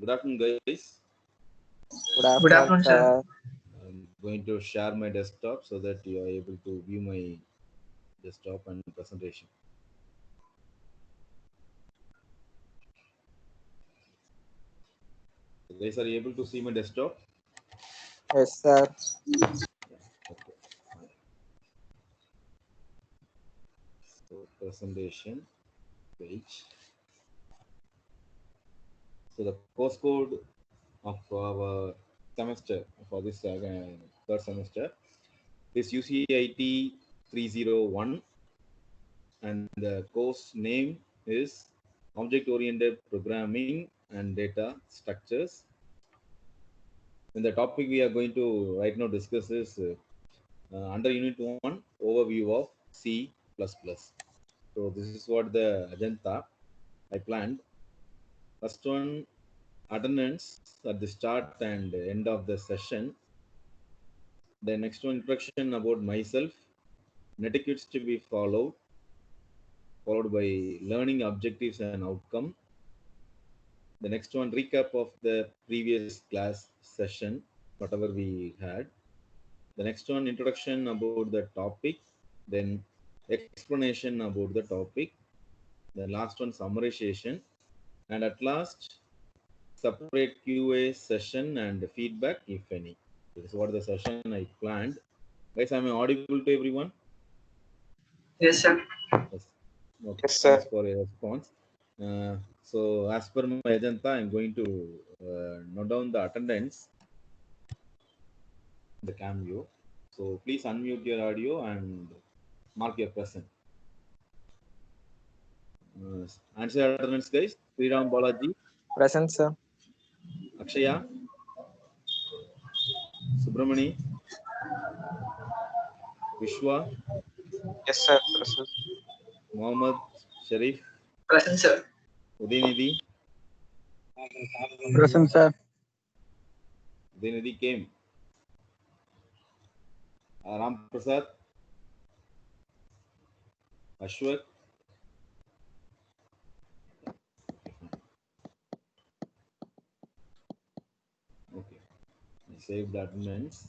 Good afternoon, guys. Good Good afternoon, afternoon, sir. sir. I'm going to share my desktop so that you are able to view my desktop and presentation. Guys, are you able to see my desktop? Yes, sir. Okay. Fine. So presentation page. So the course code of our semester for this third semester is UCIT 301, and the course name is Object Oriented Programming and Data Structures. And the topic we are going to right now discuss is under Unit 1 overview of C++. So this is what the agenda I planned. First one, attendance at the start and end of the session. The next one, introduction about myself, netiquettes to be followed by learning objectives and outcome. The next one, recap of the previous class session, whatever we had. The next one, introduction about the topic, then explanation about the topic. The last one, summarization, and at last, separate QA session and feedback, if any. This is what the session I planned. Guys, am I audible to everyone? Yes, sir. Yes. Okay. Yes, sir. Thanks for your response. So, as per my agenda, I'm going to note down the attendance in the cam view. So, please unmute your audio and mark your present. Answer attendance, guys. Sriram Balaji, Present, sir. Akshaya, Subramani, Vishwa, Yes, sir. Present. Mohammed, Sharif, Present, sir. Udinidhi. Present, sir. Udinidhi came. Ram Prasad, Ashwat. Okay. I saved the attendance.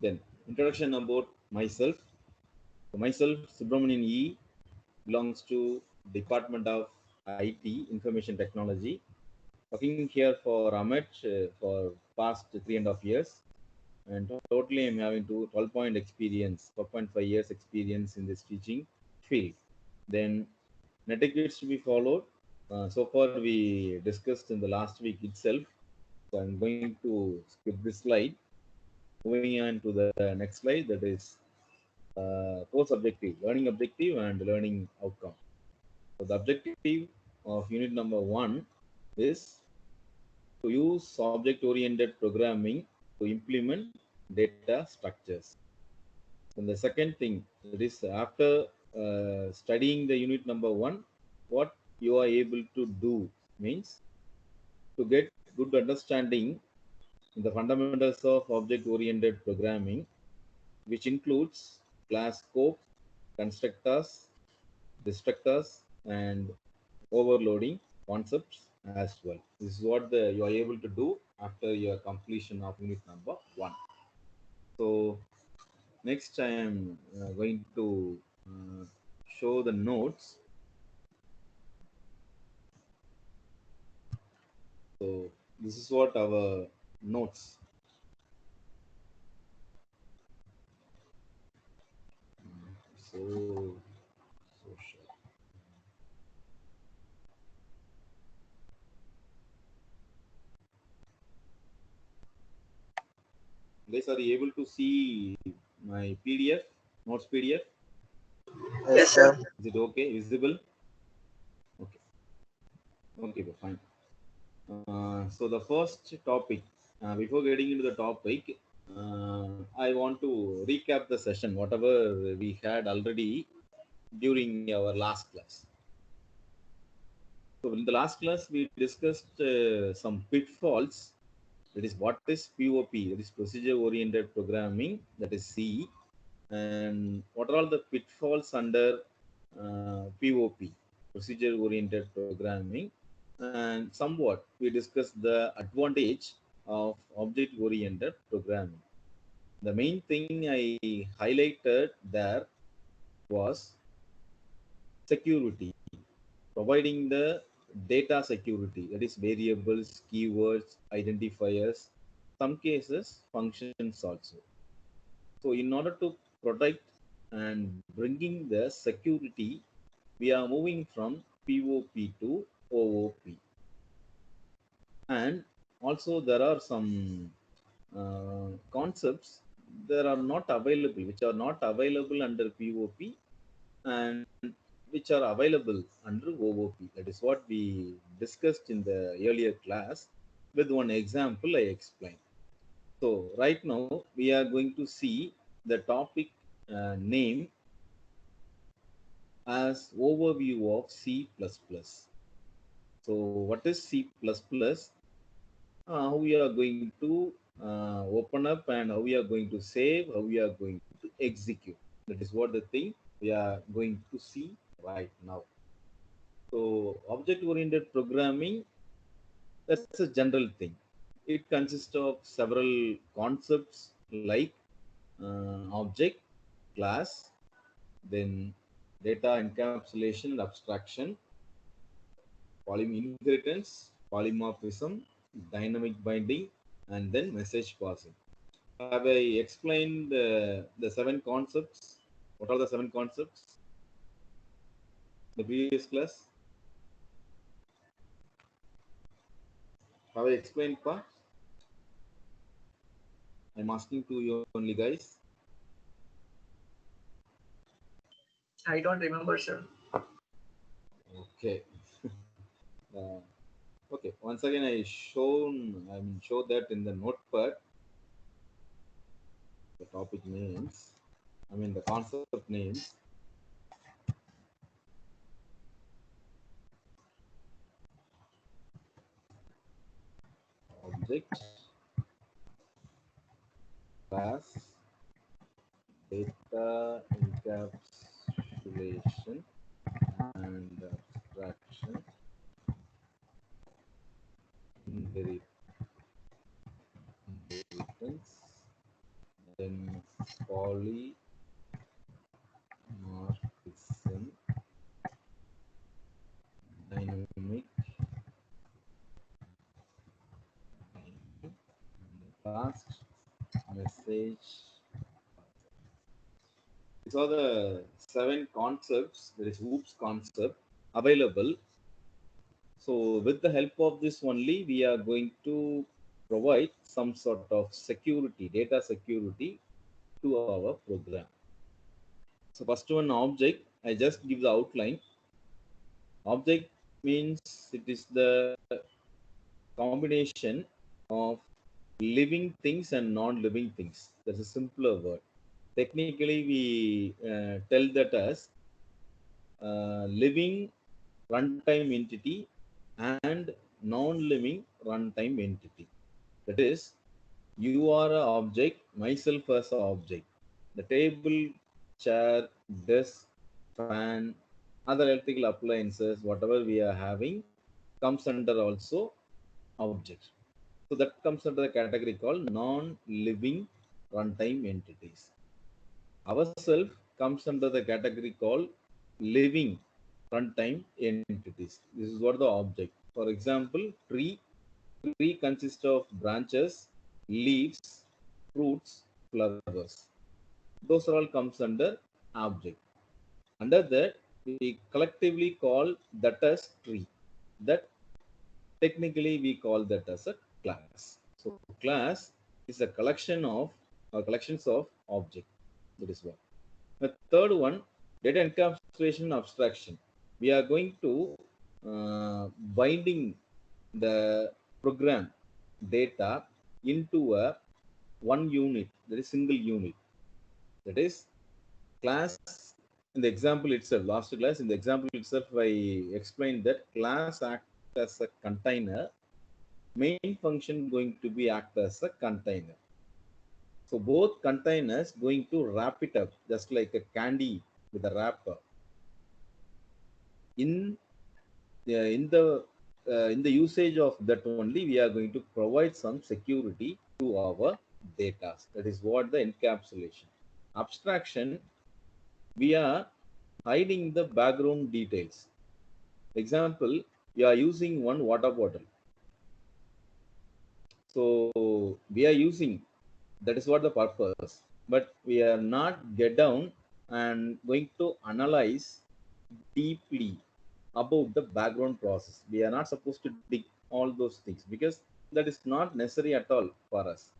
Then, introduction about myself. So myself, Subramanian E, belongs to Department of IT, Information Technology. Working here for Amit for past 3.5 years. And totally I'm having 12.5 years experience in this teaching field. Then netiquettes to be followed. So far we discussed in the last week itself. So I'm going to skip this slide. Moving on to the next slide, that is course objective, learning objective and learning outcome. So the objective of unit number 1 is to use object-oriented programming to implement data structures. And the second thing, that is after studying the unit number 1, what you are able to do means to get good understanding in the fundamentals of object-oriented programming, which includes class scope, constructors, destructors, and overloading concepts as well. This is what you are able to do after your completion of unit number 1. So next I am going to show the notes. So this is what our notes. So sure. Guys, are you able to see my PDF, notes PDF? Yes, Yes, sir. sir. Is it okay, visible? Okay, okay, fine. So the first topic, before getting into the topic, I want to recap the session, whatever we had already during our last class. So in the last class, we discussed some pitfalls. That is, what is POP? That is procedure oriented programming. That is C. And what are all the pitfalls under POP, procedure oriented programming? and somewhat we discussed the advantage of object-oriented programming. The main thing I highlighted there was security, providing the data security, that is variables, keywords, identifiers, some cases functions also. So in order to protect and bringing the security, we are moving from POP to OOP. And also there are some concepts that are not available, which are not available under POP and which are available under OOP. That is what we discussed in the earlier class. With one example, I explained. So right now we are going to see the topic name as overview of C++. So what is C++? How we are going to open up and how we are going to save, how we are going to execute. That is what the thing we are going to see right now. So object-oriented programming, that's a general thing. It consists of several concepts like object, class, then data encapsulation and abstraction, inheritance, polymorphism, dynamic binding, and then message passing. Have I explained the seven concepts? What are the seven concepts? The previous class? Have I explained, Pa? I'm asking to you only, guys. I don't remember, sir. Okay. uh, okay. Once again, show that in the notepad. The topic names. The concept names. Object, class, data encapsulation and abstraction, inheritance, then polymorphism, dynamic, last message. These are the seven concepts, there is OOPS concept available. So with the help of this only, we are going to provide some sort of security, data security to our program. So first one, object, I just give the outline. Object means it is the combination of living things and non-living things. That's a simpler word. Technically, we tell that as living runtime entity and non-living runtime entity. That is, you are an object, myself as an object. The table, chair, desk, fan, other electrical appliances, whatever we are having, comes under also object. So that comes under the category called non-living runtime entities. Ourself comes under the category called living runtime entities. This is what the object. For example, tree. Tree consists of branches, leaves, fruits, flowers. Those are all comes under object. Under that, we collectively call that as tree. That technically we call that as a class. So class is a collection of collections of object. That is what. The third one, data encapsulation abstraction. We are going to binding the program data into a one unit, that is single unit. That is class. In the example itself, last class, in the example itself, I explained that class acts as a container, main function going to be act as a container. So both containers going to wrap it up just like a candy with a wrapper. In the in the usage of that only, we are going to provide some security to our data. That is what the encapsulation. Abstraction, we are hiding the background details. Example, you are using one water bottle. So we are using, that is what the purpose, but we are not get down and going to analyze deeply about the background process. We are not supposed to dig all those things because that is not necessary at all for us.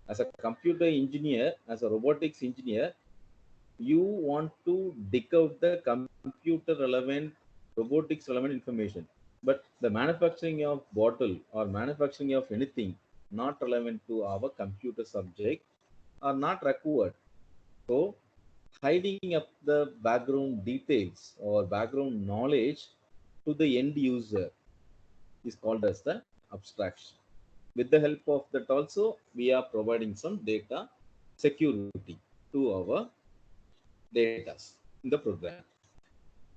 As a computer engineer, as a robotics engineer, you want to dig out the computer relevant, robotics relevant information. But the manufacturing of bottle or manufacturing of anything not relevant to our computer subject are not required. So hiding up the background details or background knowledge to the end user is called as the abstraction. With the help of that also, we are providing some data security to our data in the program.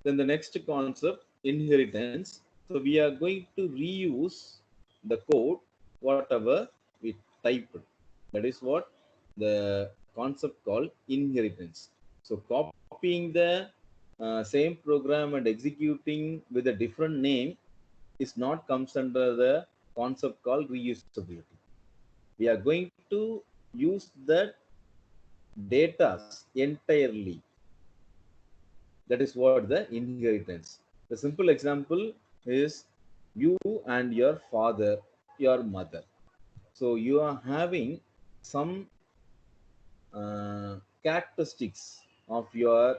Then the next concept, inheritance. So we are going to reuse the code, whatever we typed. That is what the concept called inheritance. So copying the same program and executing with a different name is not comes under the concept called reusability. We are going to use that data entirely. That is what the inheritance. The simple example is you and your father, your mother. So you are having some characteristics of your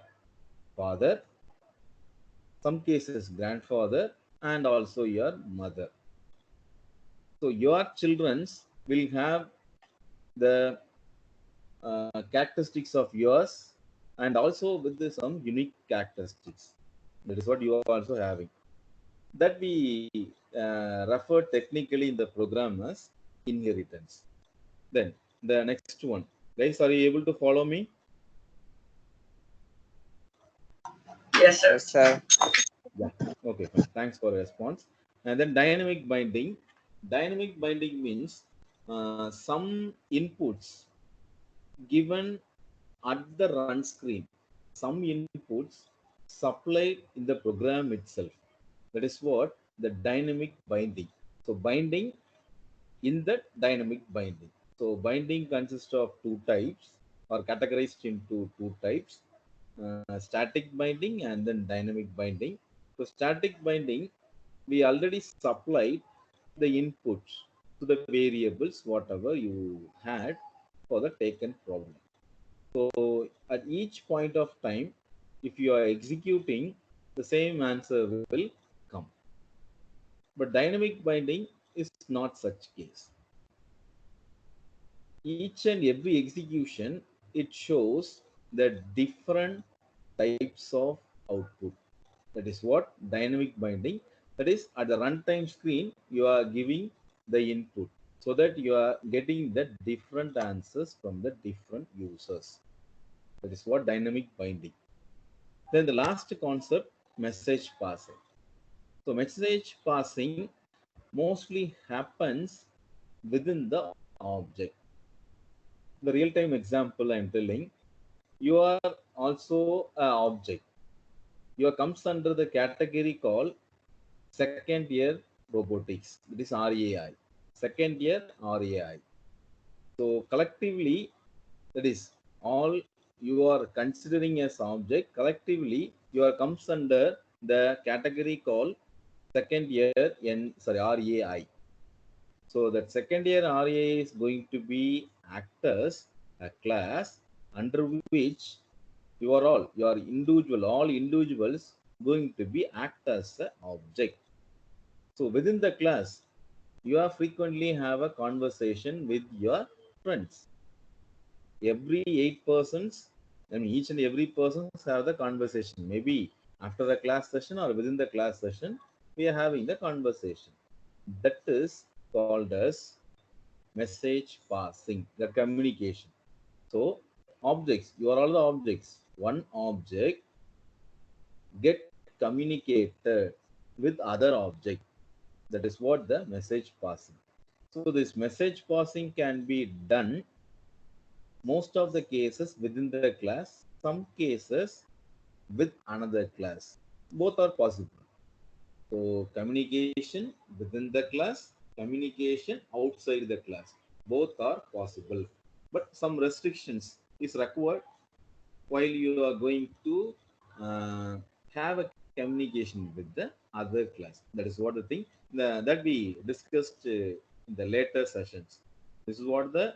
father, some cases grandfather, and also your mother. So your childrens will have the characteristics of yours and also with some unique characteristics. That is what you are also having. That we refer technically in the program as inheritance. Then the next one. Guys, are you able to follow me? Yes, sir. Yes, sir. Yeah. Okay, fine. Thanks for the response. And then dynamic binding. Dynamic binding means some inputs given at the run screen, some inputs supplied in the program itself. That is what the dynamic binding. So binding in the dynamic binding. So binding consists of two types or categorized into two types, static binding and then dynamic binding. So static binding, we already supplied the inputs to the variables, whatever you had for the taken problem. So at each point of time, if you are executing, the same answer will come. But dynamic binding is not such case. Each and every execution, it shows the different types of output. That is what dynamic binding. That is at the runtime screen, you are giving the input so that you are getting the different answers from the different users. That is what dynamic binding. Then the last concept, message passing. So message passing mostly happens within the object. The real-time example I'm telling, you are also an object. You comes under the category called second year robotics. That is RAI. Second year RAI. So collectively, that is all you are considering as object. Collectively, you are comes under the category called second year RAI. So that second year RAI is going to be act as a class under which your individual, all individuals going to be act as an object. So within the class, you are frequently have a conversation with your friends. Every 8 persons, I mean each and every person have the conversation. Maybe after the class session or within the class session, we are having the conversation. That is called as message passing, the communication. So objects, you are all the objects. One object get communicated with other object. That is what the message passing. So this message passing can be done most of the cases within the class, some cases with another class. Both are possible. So communication within the class, communication outside the class, both are possible. But some restrictions is required while you are going to uh, have a communication with the other class. That is what the thing that we discussed in the later sessions. This is what the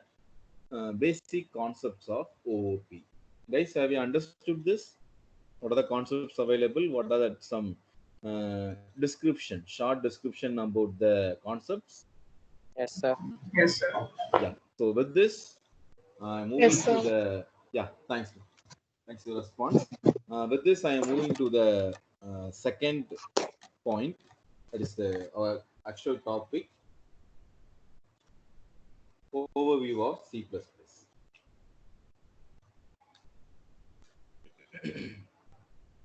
basic concepts of OOP. Guys, have you understood this? What are the concepts available? What are the some description, short description about the concepts? Yes, sir. Yes, sir. Yeah. So with this, Yes, moving to sir. the yeah. Thanks for your response. With this, I am moving to the second point. That is the our actual topic, overview of C++.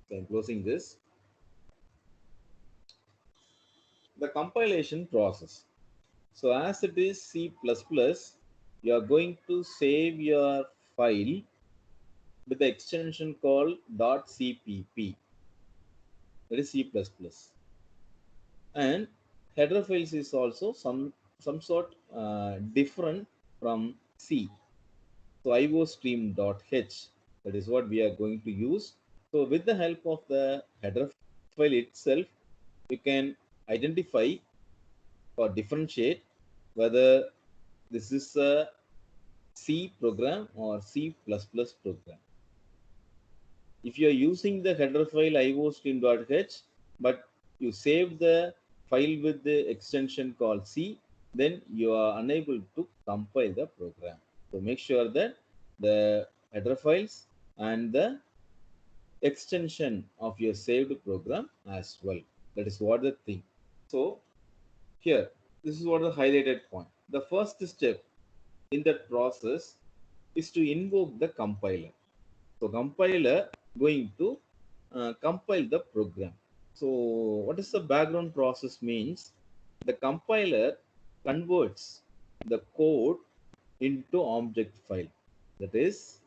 So I'm closing this. The compilation process. So as it is C++, you are going to save your file with the extension called .cpp. That is C++. And header files is also some sort different from C. So iostream.h, that is what we are going to use. So with the help of the header file itself, you can identify or differentiate whether this is a C program or C++ program. If you are using the header file iostream.h, but you save the file with the extension called C, then you are unable to compile the program. So make sure that the header files and the extension of your saved program as well. That is what the thing. So here, this is what the highlighted point. The first step in that process is to invoke the compiler. So compiler going to compile the program. So what is the background process means? The compiler converts the code into object file. That is,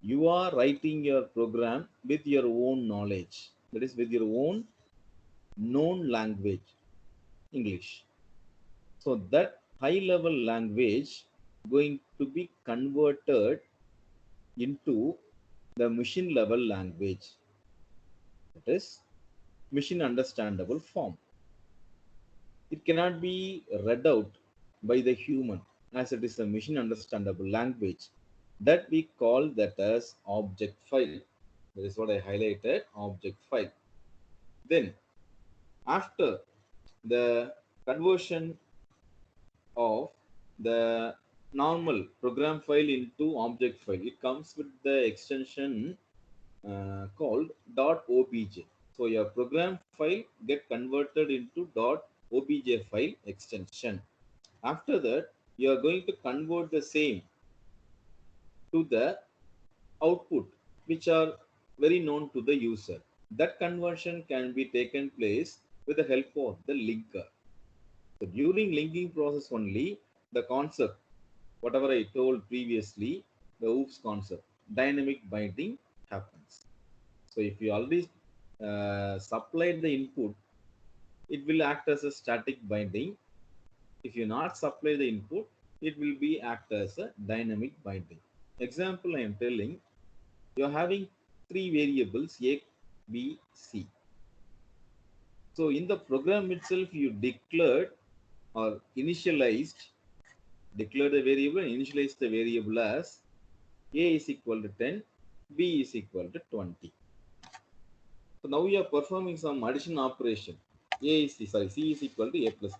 you are writing your program with your own knowledge. That is with your own known language, English. So that high level language going to be converted into the machine level language, that is machine understandable form. It cannot be read out by the human as it is a machine understandable language, that we call that as object file. That is what I highlighted, object file. Then after the conversion of the normal program file into object file, it comes with the extension called .obj. So your program file get converted into .obj file extension. After that, you are going to convert the same to the output, which are very known to the user. That conversion can be taken place with the help of the linker. So during linking process only, the concept, whatever I told previously, the OOPS concept, dynamic binding happens. So if you already supplied the input, it will act as a static binding. If you not supply the input, it will be act as a dynamic binding. Example I am telling, you are having three variables A, B, C. So in the program itself, you declared or declared the variable, initialized the variable as A is equal to 10, B is equal to 20. So now you are performing some addition operation. C is equal to A plus B.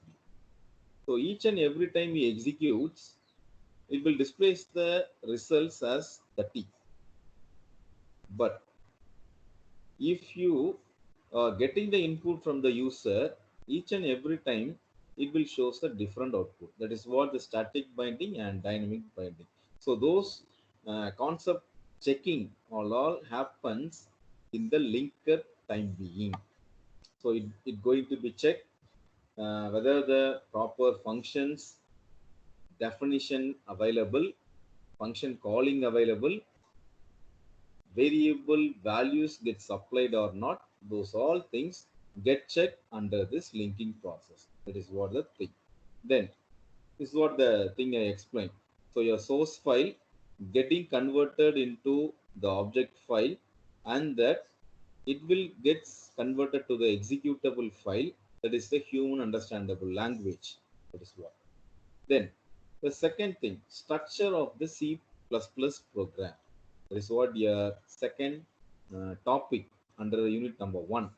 So each and every time he executes, it will display the results as 30. But if you are getting the input from the user, each and every time it will show a different output. That is what the static binding and dynamic binding. So those concept checking all happens in the linker time being. So it going to be checked whether the proper functions, definition available, function calling available, variable values get supplied or not, those all things get checked under this linking process. That is what the thing. Then this is what the thing I explained. So your source file getting converted into the object file, and that it will get converted to the executable file, that is the human understandable language. That is what. Then the second thing, structure of the C++ program. That is what your second topic under the unit number 1.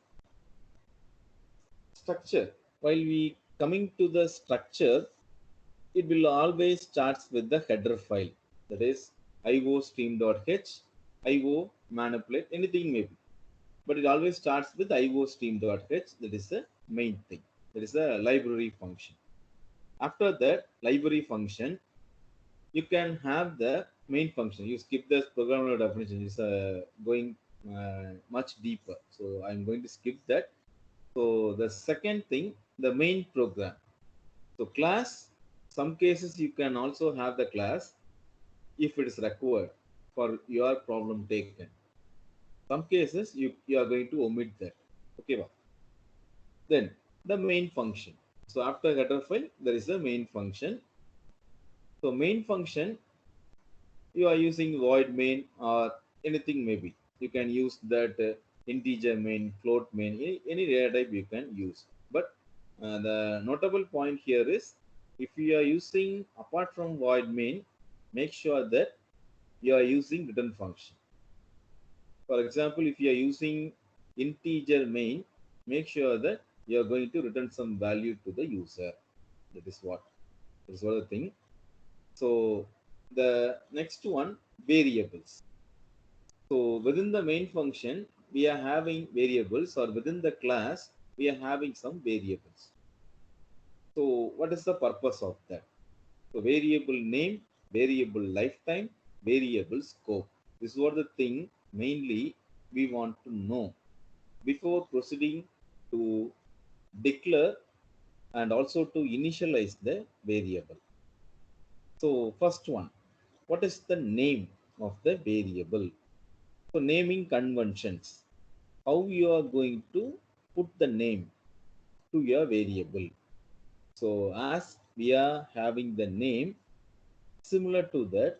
Structure. While we coming to the structure, it will always starts with the header file. That is iostream.h, io manipulate, anything maybe. But it always starts with iostream.h. That is the main thing. That is the library function. After that library function, you can have the main function. You skip the programmable definition. It's going much deeper. So I'm going to skip that. So the second thing, the main program. So class, some cases you can also have the class if it is required for your problem taken. Some cases you are going to omit that. Okay, well. Then the main function. So after header file, there is a main function. So main function, you are using void main or anything maybe. You can use that integer main, float main, any data type you can use. But the notable point here is, if you are using apart from void main, make sure that you are using return function. For example, if you are using integer main, make sure that you are going to return some value to the user. That is what the thing. So the next one, variables. So within the main function, we are having variables, or within the class, we are having some variables. So what is the purpose of that? So variable name, variable lifetime, variable scope. This is what the thing mainly we want to know before proceeding to declare and also to initialize the variable. So first one, what is the name of the variable? So naming conventions, how you are going to put the name to your variable. So as we are having the name, similar to that,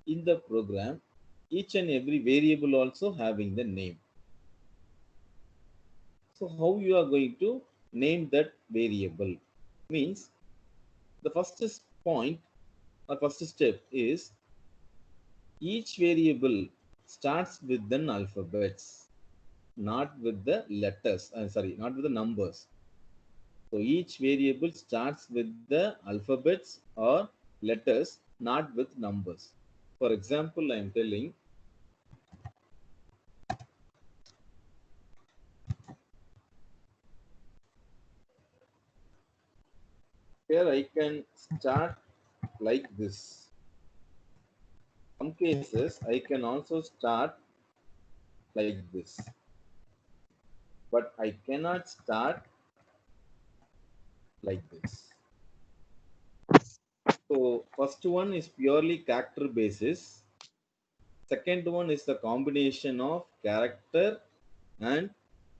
in the program, each and every variable also having the name. So how you are going to name that variable means, the first point or first step is, each variable starts with the alphabets, not with the letters. Not with the numbers. So each variable starts with the alphabets or letters, not with numbers. For example, I am telling, here I can start like this. Some cases I can also start like this, but I cannot start like this. So first one is purely character basis. Second one is the combination of character and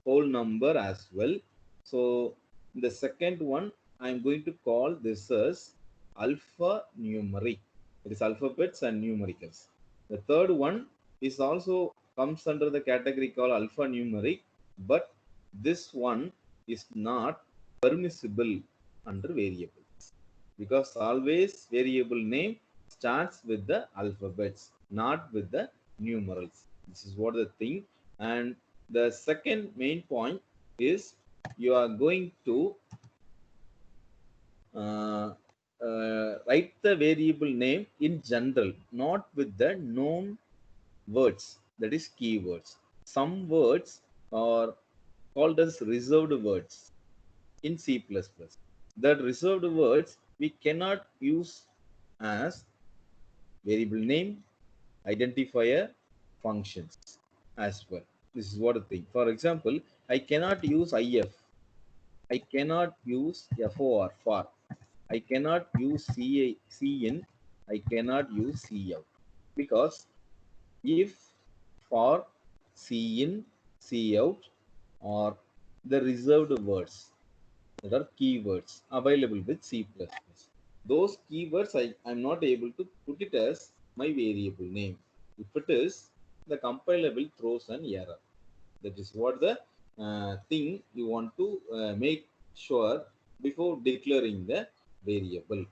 whole number as well. So the second one, I'm going to call this as alphanumeric. It is alphabets and numericals. The third one is also comes under the category called alphanumeric, but this one is not permissible under variables, because always variable name starts with the alphabets, not with the numerals. This is what the thing. And the second main point is, you are going to write the variable name in general, not with the known words, that is keywords. Some words are called as reserved words in C++. That reserved words we cannot use as variable name, identifier, functions as well. This is what I think. For example, I cannot use if. I cannot use FOR for. I cannot use CIN. I cannot use COut because if, for, CIN, Cout are the reserved words, that are keywords available with C++. Those keywords I'm not able to put it as my variable name. If it is, the compiler will throws an error. That is what the thing you want to make sure before declaring the variable.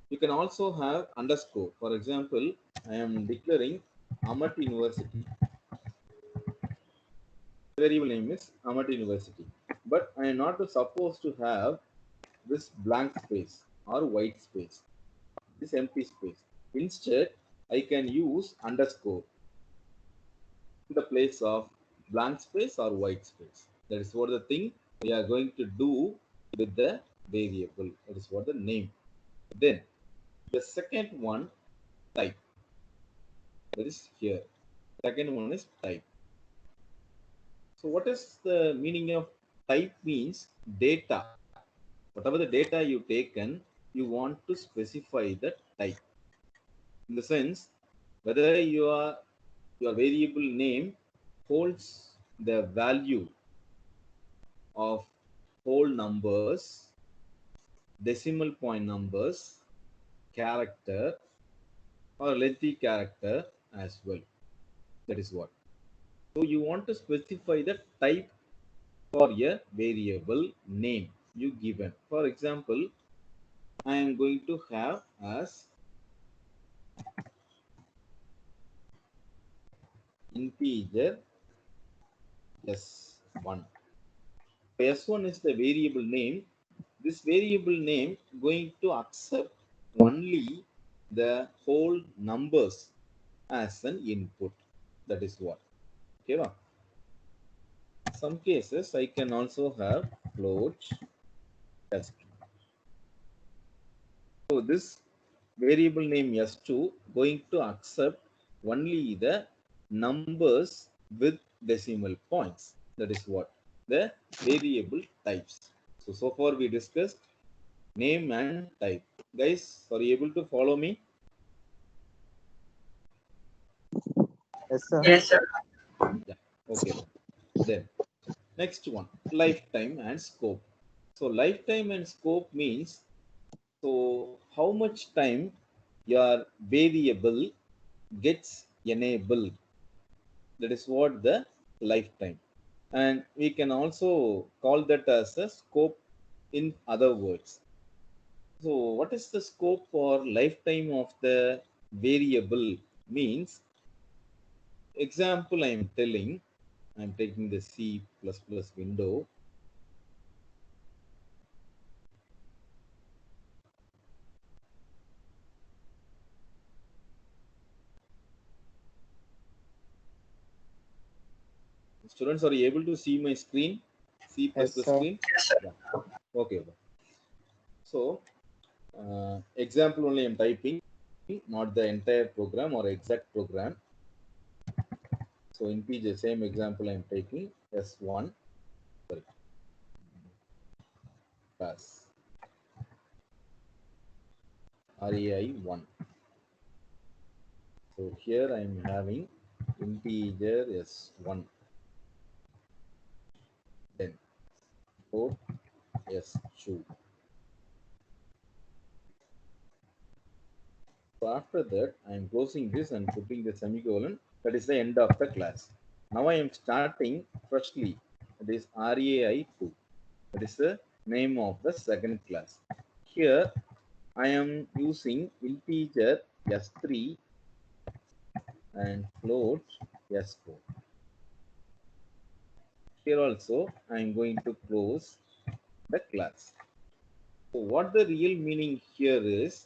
You can also have underscore. For example, I am declaring Amat University. Variable name is Amat University, but I am not supposed to have this blank space or white space, this empty space. Instead, I can use underscore in the place of blank space or white space. That is what the thing we are going to do with the variable. That is what the name. Then the second one, type. That is here. Second one is type. So what is the meaning of type? Means data. Whatever the data you taken, you want to specify the type. In the sense, whether your variable name holds the value of whole numbers, decimal point numbers, character, or lengthy character as well. That is what. So you want to specify the type for a variable name you given. For example, I am going to have as integer s1. S1 is the variable name. This variable name going to accept only the whole numbers as an input. That is what. Okay, well, some cases I can also have float s2. So this variable name s2 going to accept only the numbers with decimal points. That is what the variable types. So far we discussed name and type. Guys, are you able to follow me? Yes, sir. Yes, sir. Yeah. Okay. Then next one, lifetime and scope. So lifetime and scope means, so how much time your variable gets enabled. That is what the lifetime. And we can also call that as a scope in other words. So what is the scope for lifetime of the variable means? Example I am telling, I am taking the C++ window. Students, are you able to see my screen? C++ Yes, sir. screen? Yes, sir. Yeah. Okay. So example only I am typing, not the entire program or exact program. So integer, same example I am taking, S1, sorry, pass, RAI1. So here I am having integer S1, then float S2. So after that, I am closing this and putting the semicolon. That is the end of the class. Now I am starting freshly. That is RAI2. That is the name of the second class. Here I am using integer S3 and float S4. Here also I am going to close the class. So what the real meaning here is,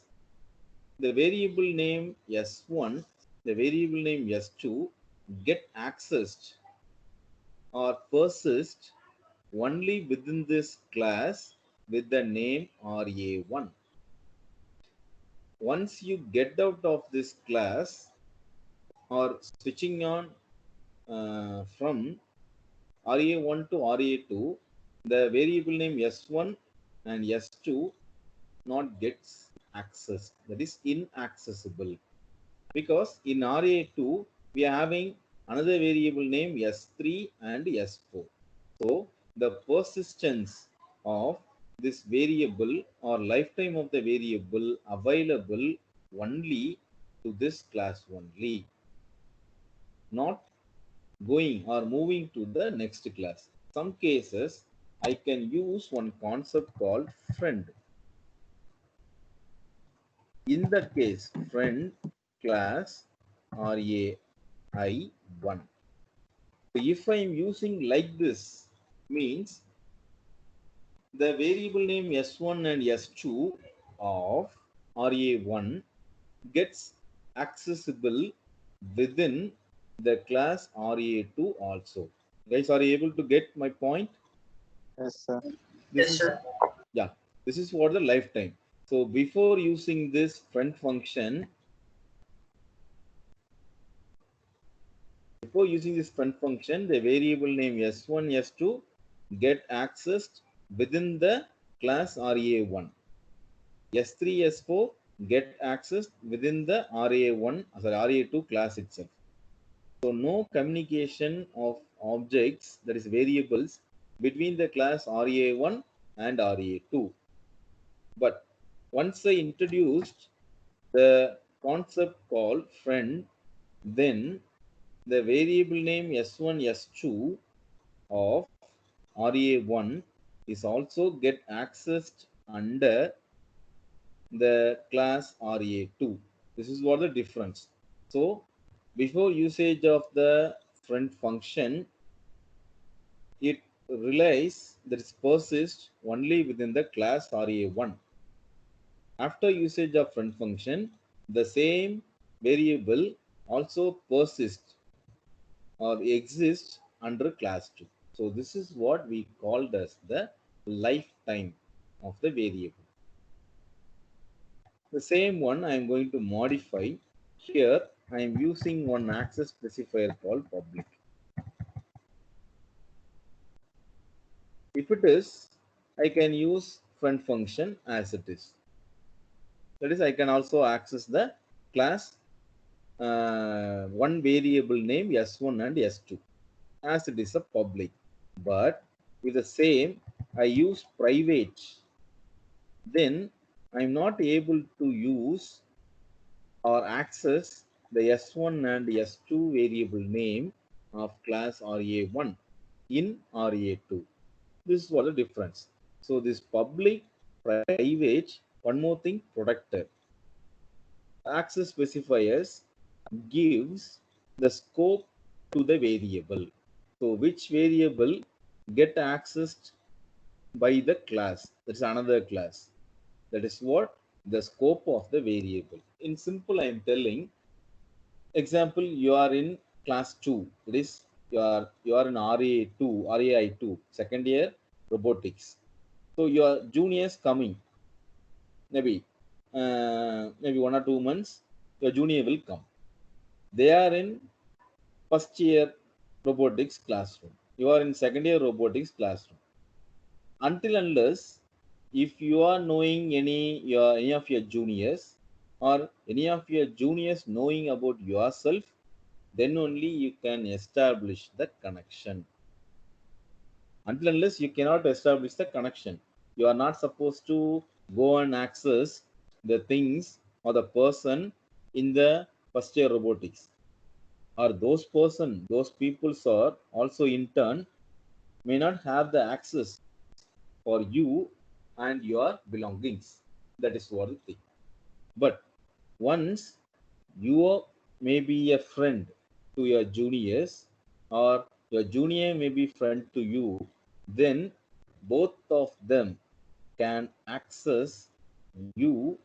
the variable name S1, the variable name S2 get accessed or persist only within this class with the name RA1. Once you get out of this class or switching on from RA1 to RA2, the variable name S1 and S2 not gets accessed. That is inaccessible. Because in RA2, we are having another variable name S3 and S4. So the persistence of this variable or lifetime of the variable available only to this class only, not going or moving to the next class. Some cases, I can use one concept called friend. In that case, friend class RAI1. If I am using like this, means the variable name S1 and S2 of RA1 gets accessible within the class RA2 also. Guys, are you able to get my point? Yes, sir. This Yes, is, sir. yeah, this is for the lifetime. So before using this friend function, the variable name S1, S2 get accessed within the class RA1. S3, S4 get accessed within the RA1, sorry, RA2 class itself. So no communication of objects, that is variables, between the class RA1 and RA2. But once I introduced the concept called friend, then the variable name S1, S2 of RA1 is also get accessed under the class RA2. This is what the difference. So before usage of the friend function, it relies that it persists only within the class RA1. After usage of friend function, the same variable also persists or exists under class 2. So this is what we called as the lifetime of the variable. The same one I am going to modify. Here I am using one access specifier called public. If it is, I can use friend function as it is. That is, I can also access the class one variable name S1 and S2 as it is a public. But with the same, I use private, then I'm not able to use or access the S1 and S2 variable name of class RA1 in RA2. This is what the difference. So this public, private, one more thing, protected. Access specifiers gives the scope to the variable. So which variable get accessed by the class? That's another class. That is what the scope of the variable. In simple, I am telling example, you are in class 2. That is you are in RAI2, second year robotics. So your juniors coming, maybe 1 or 2 months, your junior will come. They are in first year robotics classroom. You are in second year robotics classroom. Until unless if you are knowing any of your juniors or any of your juniors knowing about yourself, then only you can establish the connection. Until unless you cannot establish the connection, you are not supposed to go and access the things or the person in the first year robotics, or those peoples are also in turn may not have the access for you and your belongings. That is what the thing. But once you may be a friend to your juniors or your junior may be friend to you, then both of them can access you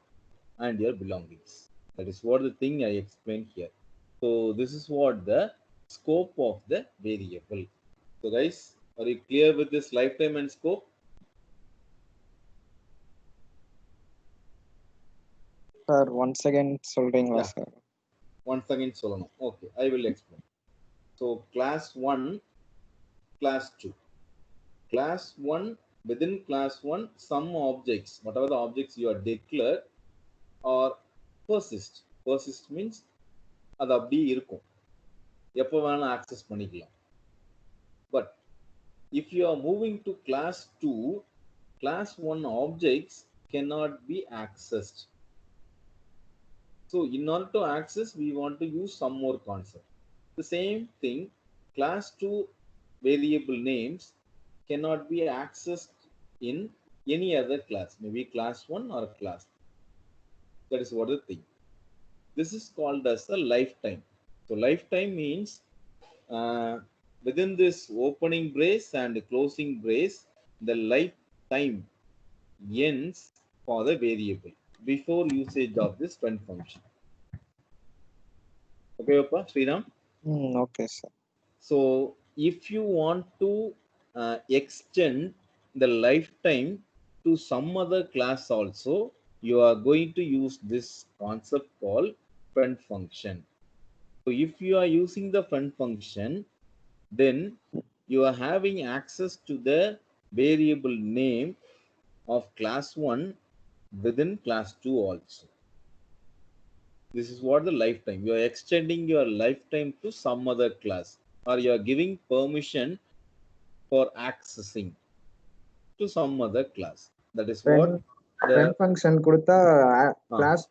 and your belongings. That is what the thing I explained here. So this is what the scope of the variable. So guys, are you clear with this lifetime and scope? Sir, once again சொல்றீங்களா Yeah, sir? once again சொல்லணும். Okay, I will explain. So class 1, class 2. class 1, within class 1, some objects, whatever the objects you are declared, or persist. Persist means அது அப்படியே இருக்கும், எப்போ வேணாலும் access பண்ணிக்கலாம். But if you are moving to class 2, class 1 objects cannot be accessed. So in order to access, we want to use some more concept. The same thing, class 2 variable names cannot be accessed in any other class, maybe class 1 or class 2. That is what the thing. This is called as a lifetime. So lifetime means within this opening brace and closing brace, the lifetime ends for the variable before usage of this friend function. Okay, Appa, Sriram? Okay, sir. So if you want to extend the lifetime to some other class also, you are going to use this concept called friend function. So if you are using the friend function, then you are having access to the variable name of class 1 within class 2 also. This is what the lifetime. You are extending your lifetime to some other class, or you are giving permission for accessing to some other class. That is what friend the function கொடுத்தா class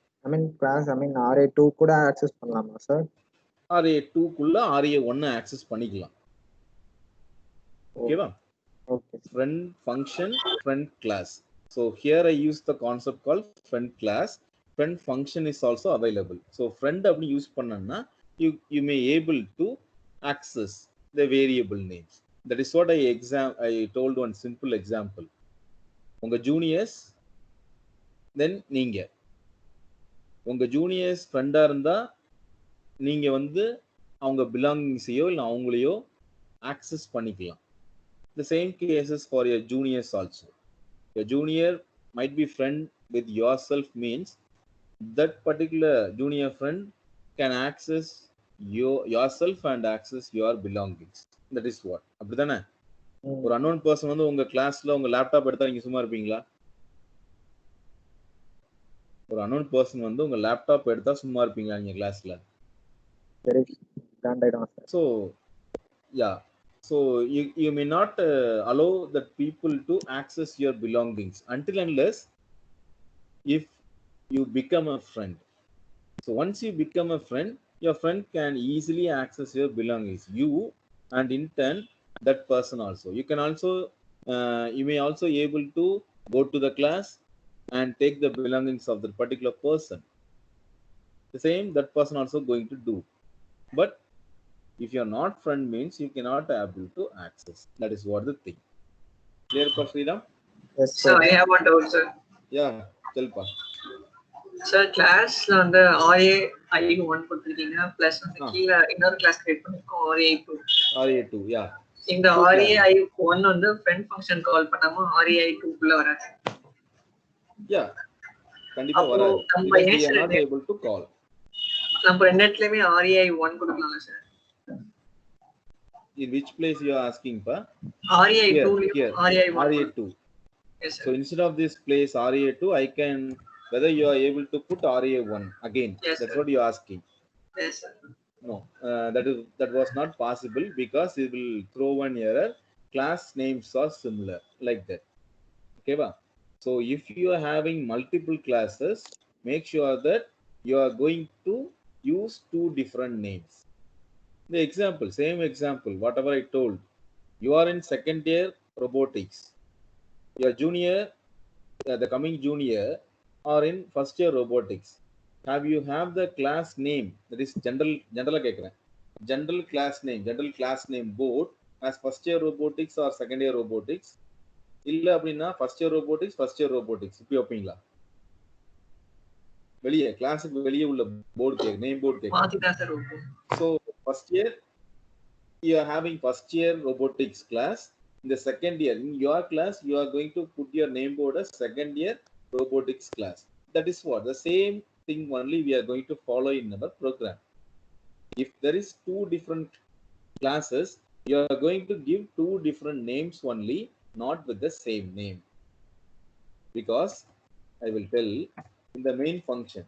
RA2 கூட access பண்ணலாமா sir? RA2 குள்ள RA1 access பண்ணிக்கலாம். ஓகேவா? Okay. Friend function, friend class. So here I use the concept called friend class. Friend function is also available. So friend அப்படி use பண்ணனா you may able to access the variable names. That is what I told one simple example. உங்க juniors, தென் நீங்க உங்க juniors ஃப்ரெண்டா இருந்தா நீங்க வந்து அவங்க பிலாங்கிங்ஸையோ இல்லை அவங்களையோ ஆக்சஸ் பண்ணிக்கலாம். The same cases for your juniors also. Your junior might be friend with yourself means that particular junior friend can access yourself and access your belongings. That is what. அப்படிதானே? ஒரு unknown person வந்து உங்க கிளாஸ்ல உங்க laptop எடுத்தா நீங்க சும்மா இருப்பீங்களா? ஒரு unknown person வந்து உங்க லேப்டாப் எடுத்தா சும்மா இருப்பீங்களா நீங்க கிளாஸ்ல? So yeah. So you may not allow that people to access your belongings until unless if you become a friend. So once you become a friend, your friend can easily access your belongings, you and in turn that person also. You can also you may also able to go to the class and take the belongings of that particular person. The same that person also going to do. But if you are not friend means you cannot able to access. That is what the thing. Clear for Sriram? Yes, So I have one doubt, sir. Yeah, tell pa. Sir, classல வந்து RA1 கொடுத்திருக்கீங்க, plus வந்து கீழ இன்னொரு class create பண்ணிருக்கோம் RA2. RA2, yeah. இந்த RA1 வந்து friend function கால் பண்ணாம RA2 குள்ள வராது. Yeah, கண்டிப்பா வராது. Because we are not able to call. நம்ம ரெண்டு இடத்துலயுமே RA1 கொடுக்கலாம்ல sir? In which place you are asking pa? RA2 here. RA2. Yes, sir. So instead of this place RA2, I can whether you are able to put RA1 again. Yes, that's sir. what you are asking. Yes, sir. No, that was not possible because it will throw one error. Class names are similar like that. Okay, ba? So if you are having multiple classes, make sure that you are going to use two different names. The example, same example, whatever I told. You are in second year robotics. Your junior, the coming junior, are in first year robotics. Have the class name, that is general class name board as first year robotics or second year robotics? இல்ல அப்படின்னா first year robotics இப்படி வைப்பீங்களா? வெளியே கிளாஸுக்கு வெளியே உள்ள board name board கேட்கும். So first year you are having first year robotics class. In the second year, in your class, you are going to put your name board as second year robotics class. That is what the same thing only we are going to follow in our program. If there is two different classes, you are going to give two different names only not with the same name, because I will tell in the main function.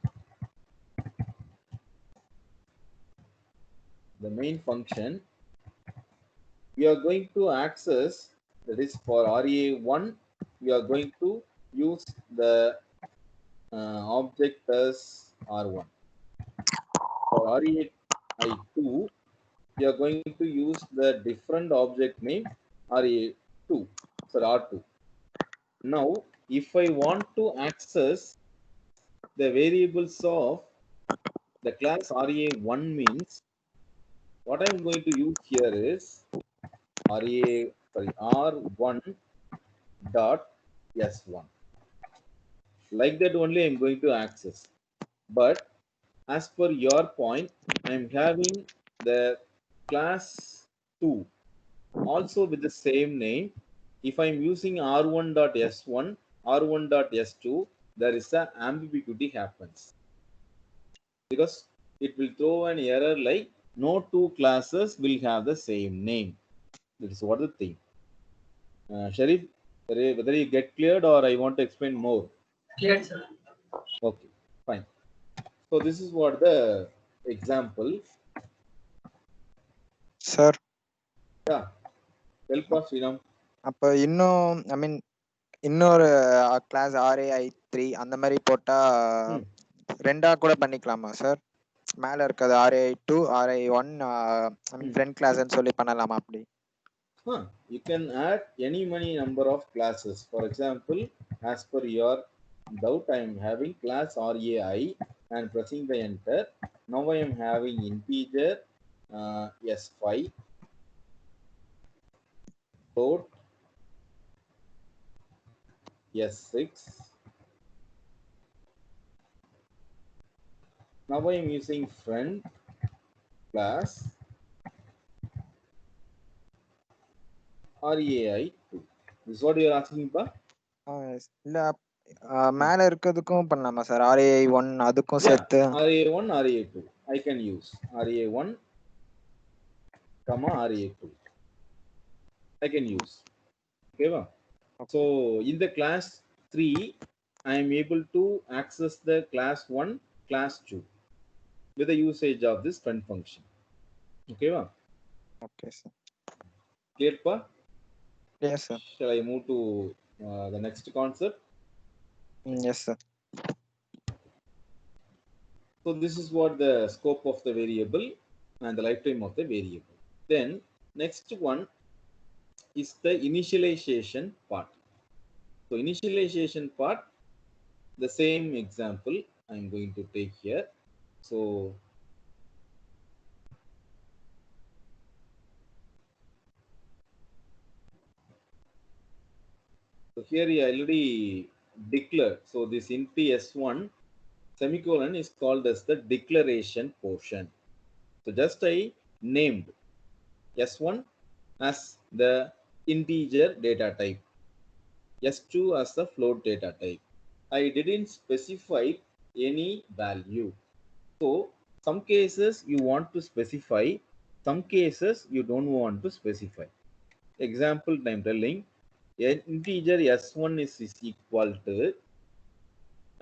The main function we are going to access, that is for RA1, we are going to use the object as R1. For RA2, we are going to use the different object name RA2, so R2. Now, if I want to access the variables of the class RA1 means, what I'm going to use here is R1 dot S1. Like that only I'm going to access. But as per your point, I'm having the class 2 also with the same name. If I'm using R1.S1, R1.S2, there is an ambiguity happens, because it will throw an error like no two classes will have the same name. That is what the thing. Sharif, whether you get cleared or I want to explain more. Clear, sir. Okay, fine. So this is what the example. Sir, Yeah, help us, Sriram. அப்ப இன்னும் ஐ மீன் இன்னொரு class RAI3 அந்த மாதிரி போட்டா ரெண்டா கூட பண்ணிக்கலாமா sir? மேல இருக்கிறது RAI2 RAI1 ஐ மீன் ஃப்ரெண்ட் கிளாஸ்னு சொல்லி பண்ணலாமா அப்படி? You can add any many number of classes. For example, as per your doubt, I am having class RAI and pressing the enter. Now I am having integer S5, float S6. Now I am using friend class RAI2. This is what you are asking, pa? இல்ல மேல இருக்கிறதுக்கும் பண்ணலாமா sir? RAI1 அதுக்கும் சேர்த்து RAI1 RAI2 I can use RAI1 comma RAI2 I can use. Okay, va? So in the class 3 I am able to access the class 1, class 2 with the usage of this friend function. Okay, va? Okay, sir. Clear, pa? Yes, sir. Shall I move to the next concept? Yes, sir. So this is what the scope of the variable and the lifetime of the variable. Then next one is the initialization part. So initialization part, the same example I'm going to take here. So here I already declared. So this int S1 semicolon is called as the declaration portion. So just I named S1 as the integer data type, S2 as the float data type. I didn't specify any value. So some cases you want to specify, some cases you don't want to specify. Example I'm telling, integer S1 is equal to,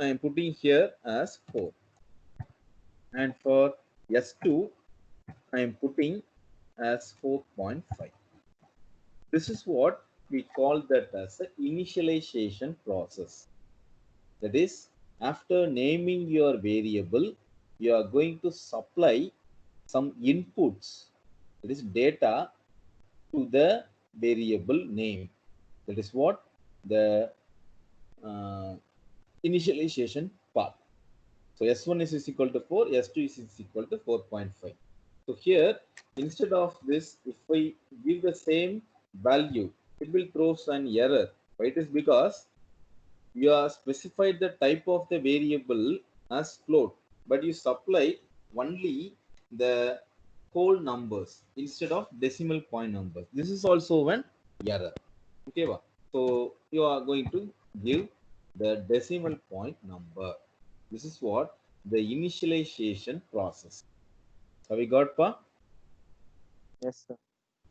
I am putting here as 4. And for S2, I am putting as 4.5. This is what we call that as an initialization process. That is, after naming your variable, you are going to supply some inputs, that is data, to the variable name. That is what the initialization part. So S1 is equal to 4, S2 is equal to 4.5. So here, instead of this, if I give the same value, it will throw an error. Why? It is because you are specified the type of the variable as float, but you supply only the whole numbers instead of decimal point numbers. This is also an error. Okay, va? So you are going to give the decimal point number. This is what the initialization process. Have we got, pa? Yes, sir.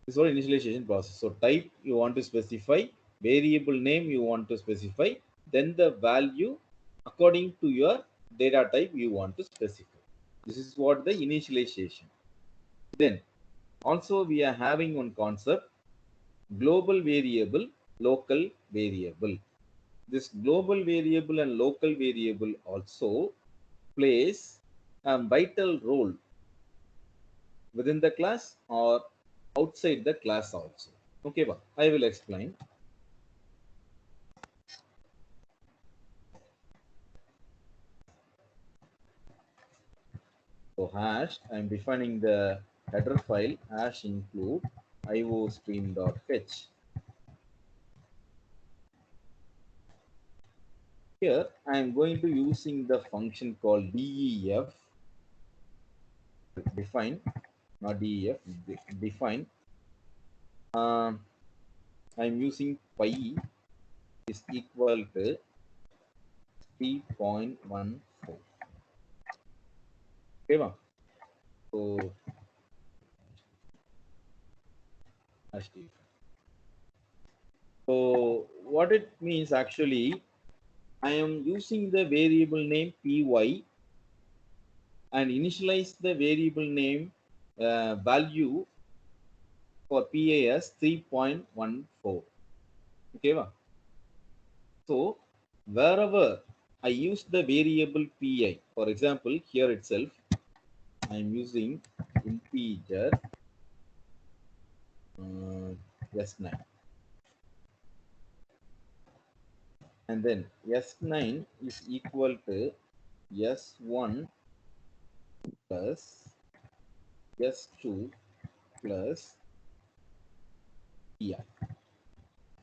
This is what initialization process. So type you want to specify, variable name you want to specify, then the value according to your data type you want to specify. This is what the initialization. Then also we are having one concept, global variable, local variable. This global variable and local variable also plays a vital role within the class or outside the class also. Okay, I will explain. So hash, I'm defining the header file hash include iostream.h. Here I am going to using the function called def, define, not def, define. I'm using pi is equal to 3.14. Okay, so hash define. So what it means actually, I am using the variable name py and initialize the variable name value for PA as 3.14. Okay, so wherever I use the variable pi, for example, here itself, I am using integer s9, and then s9 is equal to s1 plus s2 plus pi.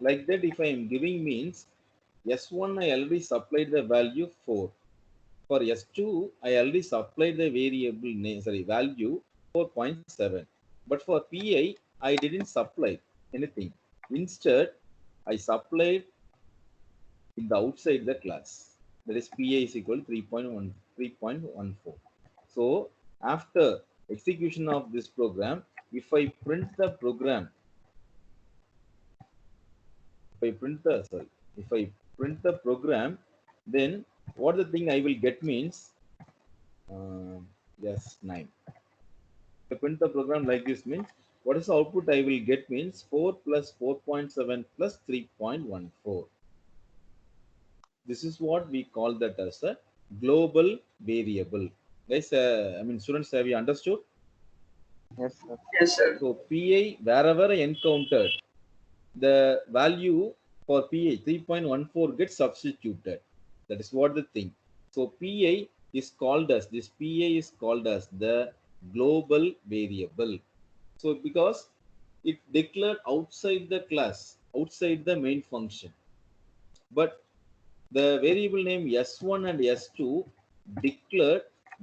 Like that, if I am giving means S1 I already supplied the value 4. For S2 I already supplied the variable name, value 4.7. But for PI I didn't supply anything. Instead I supplied in the outside the class. That is PI is equal to 3.14. So after execution of this program, if I print the program, if I print the program, then what the thing I will get means S9. If I print the program like this means what is the output I will get means 4 plus 4.7 plus 3.14. This is what we call that as a global variable. Guys, I mean students, have you understood? Yes, sir. Yes, sir. So PI, wherever I encountered, the value for PI 3.14 gets substituted. That is what the thing. So PI is called as, this PI is called as the global variable. So because it declared outside the class, outside the main function. But the variable name S1 and S2 declared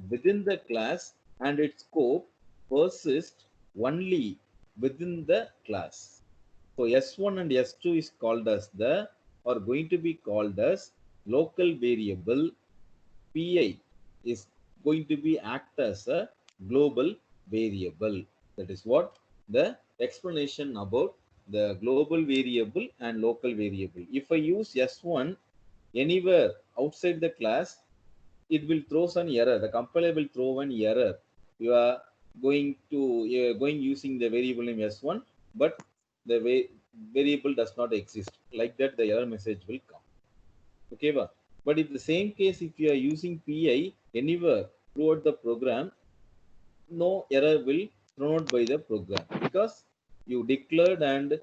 within the class and its scope persists only within the class. So S1 and S2 is called as the, or going to be called as local variable. PI is going to be act as a global variable. That is what the explanation about the global variable and local variable. If I use S1 anywhere outside the class, it will throw an error. The compiler will throw an error. You are going using the variable name S1, but the variable does not exist. Like that, the error message will come. Okay, but in the same case, if you are using PI anywhere throughout the program, no error will thrown out by the program because you declared and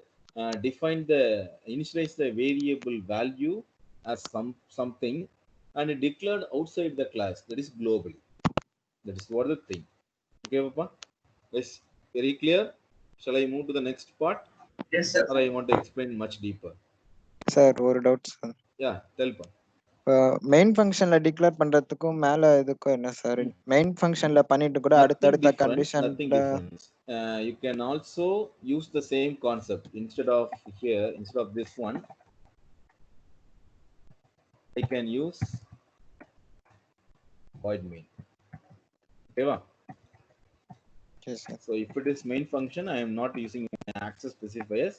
defined the initialize the variable value as something and it declared outside the class, that is globally. That is what the thing. Okay, Papa? Yes, very clear. Shall I move to the next part? Yes, sir. Or I want to explain much deeper? Sir, ஒரு doubt sir. Yeah, tell me. Main ஃபங்க்ஷன்ல declare பண்றதுக்கும் மேல இதுக்கும் என்ன sir? Main ஃபங்க்ஷன்ல பண்ணிட்டு கூட அடுத்தடுத்த Nothing கண்டிஷன்ல different. You can also use the same concept instead of this one. I can use void main. Okay, Yes, sir. so if it is main function, I am not using access specifiers.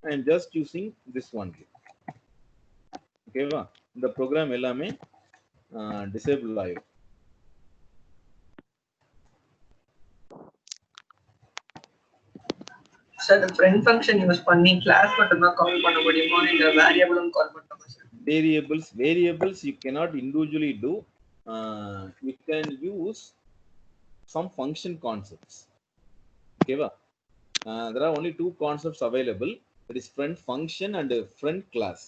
I am just using this one. Okay va, இந்த program எல்லாமே disable ஆயிடும். Sir, the friend function use பண்ணி class மட்டும் தான் call பண்ண முடியுமா இல்ல variable call பண்ணலாமா sir? Variables you cannot individually do. You can use some function concepts. Okay va, there are only two concepts available, that is friend function and friend class.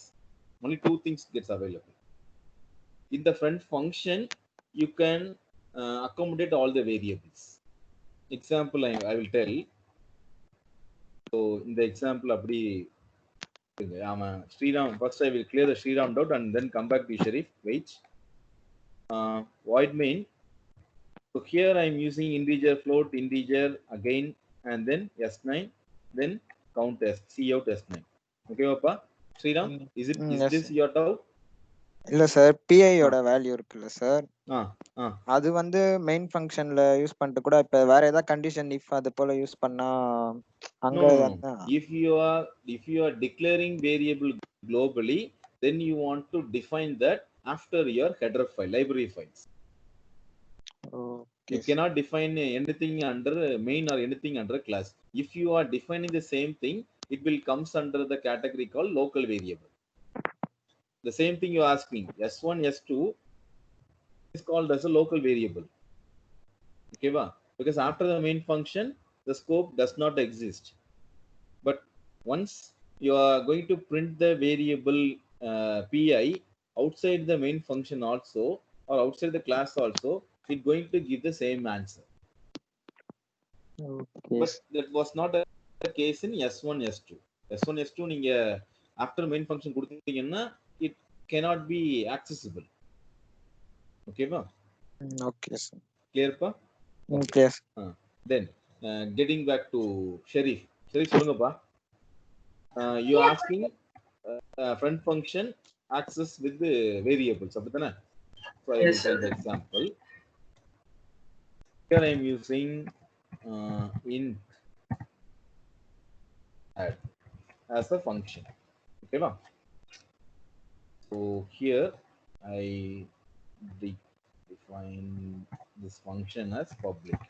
Only two things gets available. In the friend function you can accommodate all the variables. Example I will tell. So in the example அப்படி Sriram, first I will clear the Sriram doubt and then come back to Sharif. Wait. Void main. So here I am using integer, float, integer again, and then S9, then count S, C out S9. Okay, Papa? Sriram, is yes, this your doubt? இல்ல sir PI யோட value இருக்குல்ல sir, ஆ அது வந்து main ஃபங்க்ஷன்ல use பண்ணிட்டு கூட இப்ப வேற ஏதாவது கண்டிஷன் இஃப் அது போல யூஸ் பண்ணா அங்க No. If you are declaring variable globally, then you want to define that after your header file, library files. Okay, You cannot define anything under main or anything under class. If you are defining the same thing, it will comes under the category called local variable. The same thing you are asking, S1, S2 is called as a local variable. Okay, va? Because after the main function, the scope does not exist. But once you are going to print the variable PI outside the main function also, or outside the class also, it's going to give the same answer. okay. But that was not the case in S1, S2. S1, S2 நீங்க after main function கொடுத்தீங்கன்னா it cannot be accessible. Okay va? Okay sir. Clear pa? Okay sir. Then getting back to Sharif. Sharif சொல்லுங்கப்பா. You are asking friend function access with the variables. அப்படிதானே? So I will tell the example. Here I am using int add as a function. Okay, va? So here I define this function as public.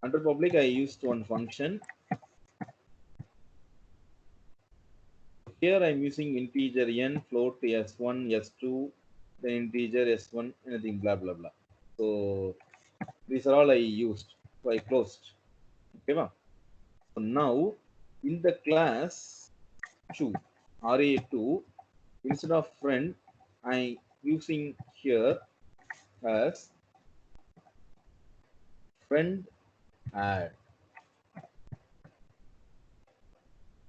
Under public I used one function. Here I am using integer n, float s1, s2, then integer s1, anything blah blah blah. So these are all I used. So I closed. Okay, va? So now in the class 2, RA2, instead of friend, I using here as friend add.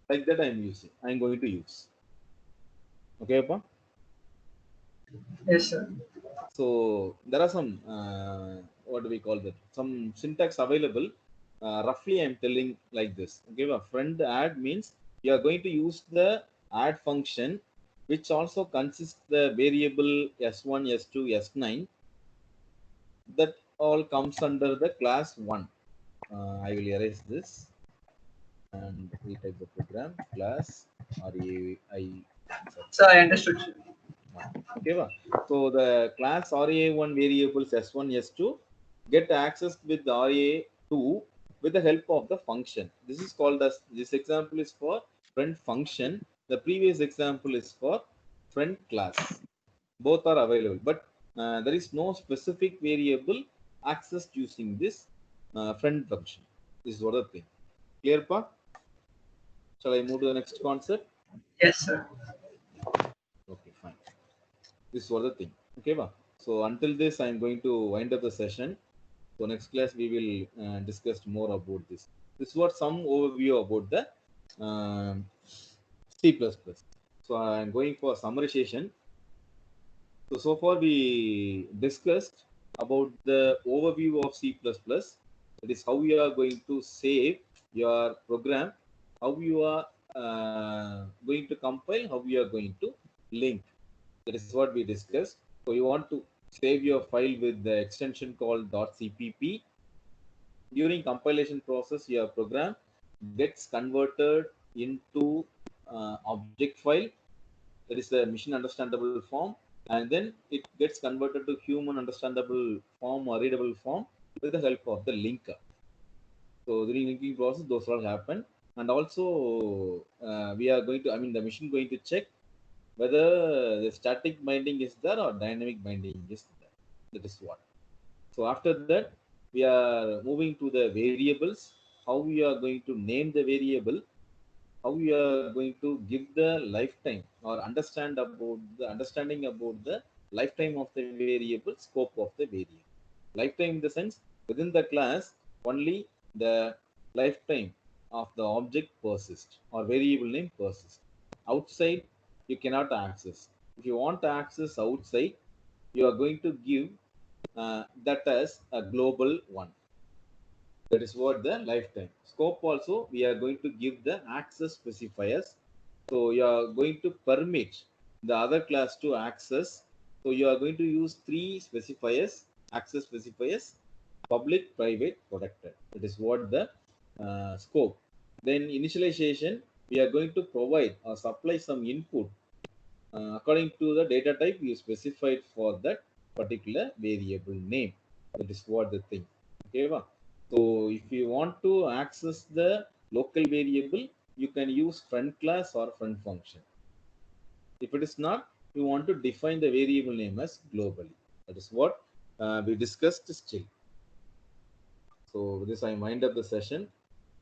Like that I'm going to use. Okay, Appa? Yes, sir. So there are some what do we call that? Some syntax available. Roughly I'm telling like this. Okay, a friend add means you are going to use the add function, which also consists the variable s1, s2, s9. That all comes under the class 1. I will erase this and retype the program class RAI. So I understood. Okay, so the class RA1 variables s1, s2 get accessed with the RA2 with the help of the function. This is called as, this example is for friend function. The previous example is for friend class. Both are available, but there is no specific variable accessed using this friend function. This is what the thing. Clear, pa? Shall I move to the next concept? Yes, sir. Okay, fine. This was the thing. Okay, va? So until this, I am going to wind up the session. So next class we will discuss more about this. This was some overview about the C++. So I am going for summarization. So far we discussed about the overview of C++. That is how you are going to save your program, how you are going to compile, how you are going to link. That is what we discussed. So you want to save your file with the extension called .cpp. during compilation process, your program gets converted into object file, that is the machine understandable form, and then it gets converted to human understandable form or readable form with the help of the linker. So during linking process, those all happen, and also we are going to, I mean, the machine going to check whether the static binding is there or dynamic binding is there. That is what. So after that, we are moving to the variables, how we are going to name the variable, how we are going to give the lifetime or understanding about the lifetime of the variable, scope of the variable. Lifetime in the sense, within the class only the lifetime of the object persists or variable name persists. Outside you cannot access. If you want to access outside, you are going to give that as a global one. That is what the lifetime. Scope also, we are going to give the access specifiers. So you are going to permit the other class to access. So you are going to use three specifiers, access specifiers: public, private, protected. That is what the scope. Then initialization, we are going to provide or supply some input according to the data type you specified for that particular variable name. That is what the thing. Okay, wow. So if you want to access the local variable, you can use friend class or friend function. If it is not, you want to define the variable name as globally. That is what we discussed still. So with this, I wind up the session.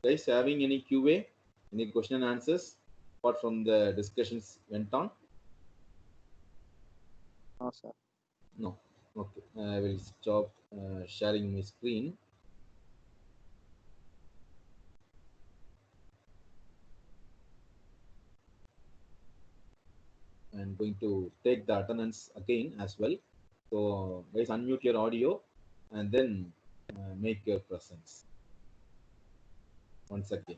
Guys, having any QA, any question and answers apart from the discussions went on? No, sir. No. Okay. I will stop sharing my screen. I'm going to take the attendance again as well. So guys, unmute your audio and then make your presence once again.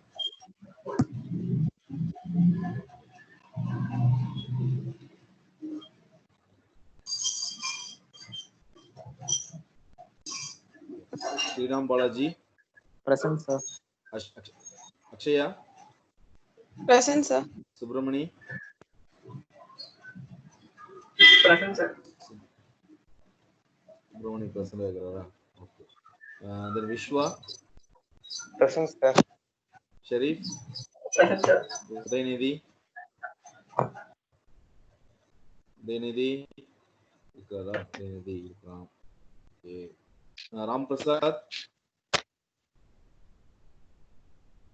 Sriram Balaji, Present, sir. Akshaya, Present, sir. Subramani, Present, sir. Subramani present. Okay. Then Vishwa, Present, sir. Sharif, Present, sir. Udaynidhi, இருக்கலாம். Okay. Ram Prasad,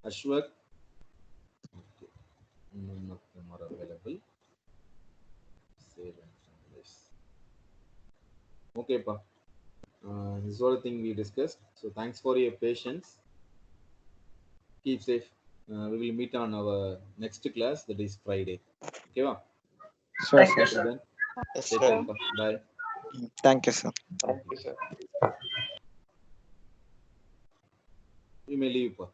Ashwak. Okay. None of them are available. Save and finalize. Okay, pa. This is all the thing we discussed. So thanks for your patience. Keep safe. We will meet on our next class, that is Friday. Okay, va? Sure, Thank you, sir. sir. Then Yes, take sir. care. Pa. Bye. Thank you, sir. You may leave, pa.